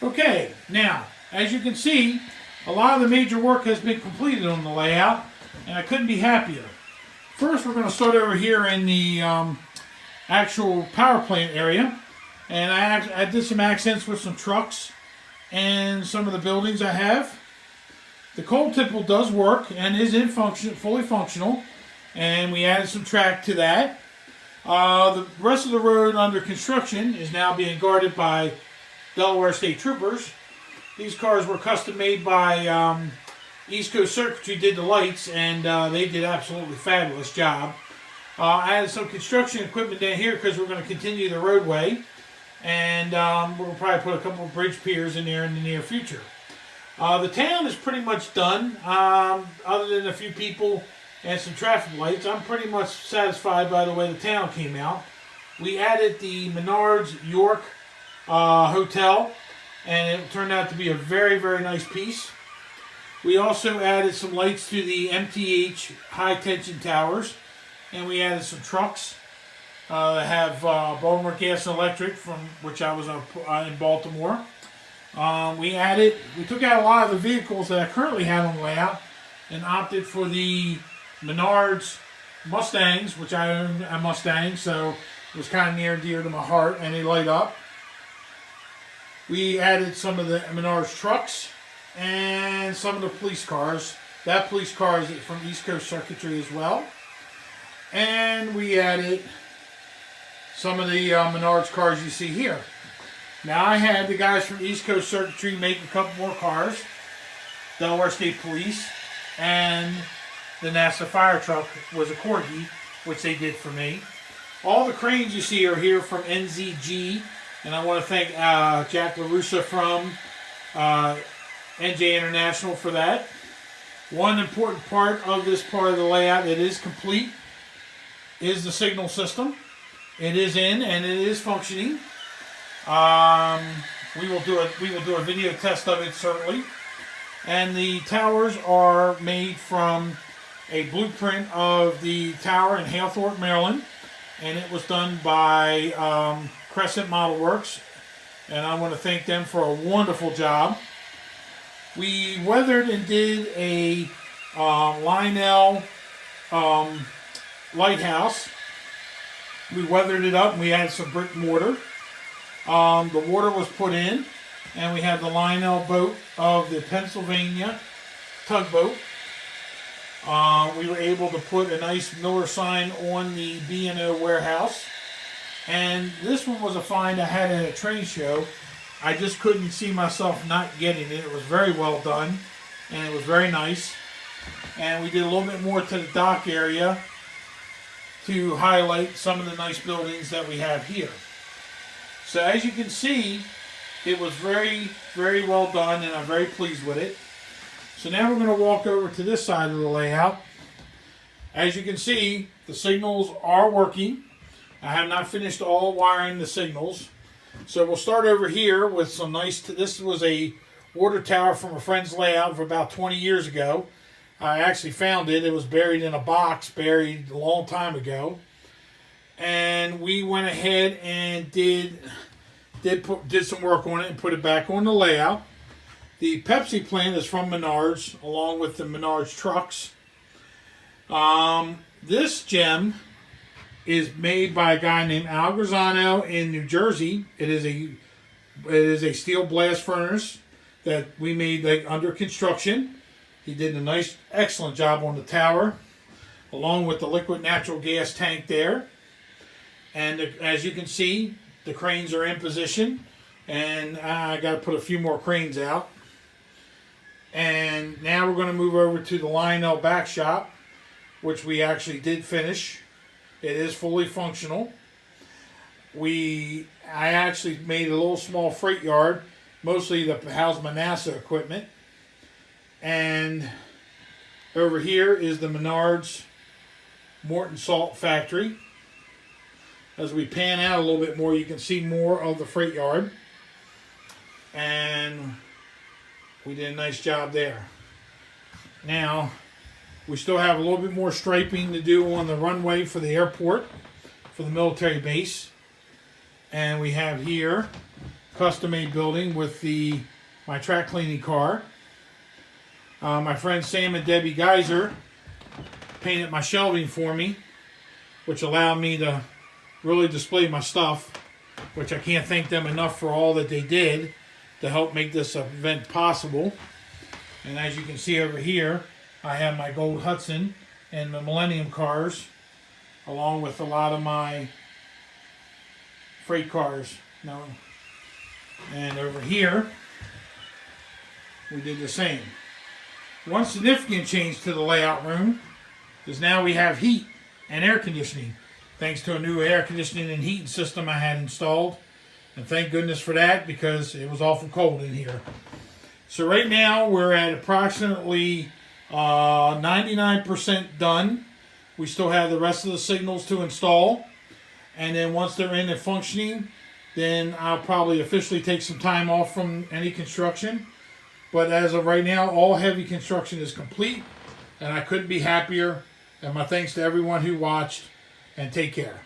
Okay, now, as you can see, a lot of the major work has been completed on the layout, and I couldn't be happier. First, we're going to start over here in the actual power plant area, and I did some accents with some trucks and some of the buildings I have. The coal tipple does work and is in function, fully functional, and we added some track to that. The rest of the road under construction is now being guarded by Delaware State Troopers. These cars were custom made by East Coast Circuitry, did the lights, and they did absolutely fabulous job. I added some construction equipment down here because we're going to continue the roadway, and we'll probably put a couple of bridge piers in there in the near future. The town is pretty much done, other than a few people and some traffic lights. I'm pretty much satisfied by the way the town came out. We added the Menards York Hotel, and it turned out to be a very, very nice piece. We also added some lights to the MTH high tension towers, and we added some trucks that have Baltimore Gas and Electric, from which I was in Baltimore. We took out a lot of the vehicles that I currently have on layout and opted for the Menards Mustangs, which I own a Mustang, so it was kind of near and dear to my heart, and they light up. We added some of the Menards trucks and some of the police cars. That police car is from East Coast Circuitry as well. And we added some of the Menards cars you see here. Now I had the guys from East Coast Circuitry make a couple more cars. Delaware State Police, and the NASA fire truck was a Corgi, which they did for me. All the cranes you see are here from NZG, and I want to thank Jack LaRussa from NJ International for that. One important part of this part of the layout that is complete is the signal system. It is in and it is functioning. We will do a video test of it certainly. And the towers are made from a blueprint of the tower in Halethorpe, Maryland, and it was done by Crescent Model Works, and I want to thank them for a wonderful job. We weathered and did a Lionel lighthouse. We weathered it up and we added some brick mortar. The water was put in, and we had the Lionel boat of the Pennsylvania tugboat. We were able to put a nice Miller sign on the B&O warehouse. And this one was a find I had at a train show. I just couldn't see myself not getting it. It was very well done, and it was very nice. And we did a little bit more to the dock area to highlight some of the nice buildings that we have here. So as you can see, it was very, very well done, and I'm very pleased with it. So now we're going to walk over to this side of the layout. As you can see, the signals are working. I have not finished all wiring the signals. So we'll start over here with some nice, this was a water tower from a friend's layout for about 20 years ago. I actually found it. It was buried in a box, buried a long time ago. And we went ahead and did some work on it and put it back on the layout. The Pepsi plant is from Menards, along with the Menards trucks. This gem is made by a guy named Al Grazzano in New Jersey. It is a steel blast furnace that we made under construction. He did a nice, excellent job on the tower, along with the liquid natural gas tank there. And as you can see, the cranes are in position, and I got to put a few more cranes out. And now we're going to move over to the Lionel back shop, which we actually did finish. It is fully functional. I actually made a little small freight yard, mostly to house my NASA equipment. And over here is the Menards Morton Salt Factory. As we pan out a little bit more, you can see more of the freight yard. And we did a nice job there. Now, we still have a little bit more striping to do on the runway for the airport, for the military base. And we have here custom-made building with my track cleaning car. My friends Sam and Debbie Geyser painted my shelving for me, which allowed me to really display my stuff, which I can't thank them enough for all that they did to help make this event possible. And as you can see over here, I have my Gold Hudson and the Millennium cars, along with a lot of my freight cars. No. And over here, we did the same. One significant change to the layout room is now we have heat and air conditioning, thanks to a new air conditioning and heating system I had installed. And thank goodness for that, because it was awful cold in here. So right now we're at approximately 99% done. We still have the rest of the signals to install. And then once they're in and functioning, then I'll probably officially take some time off from any construction. But as of right now, all heavy construction is complete, and I couldn't be happier. And my thanks to everyone who watched, and take care.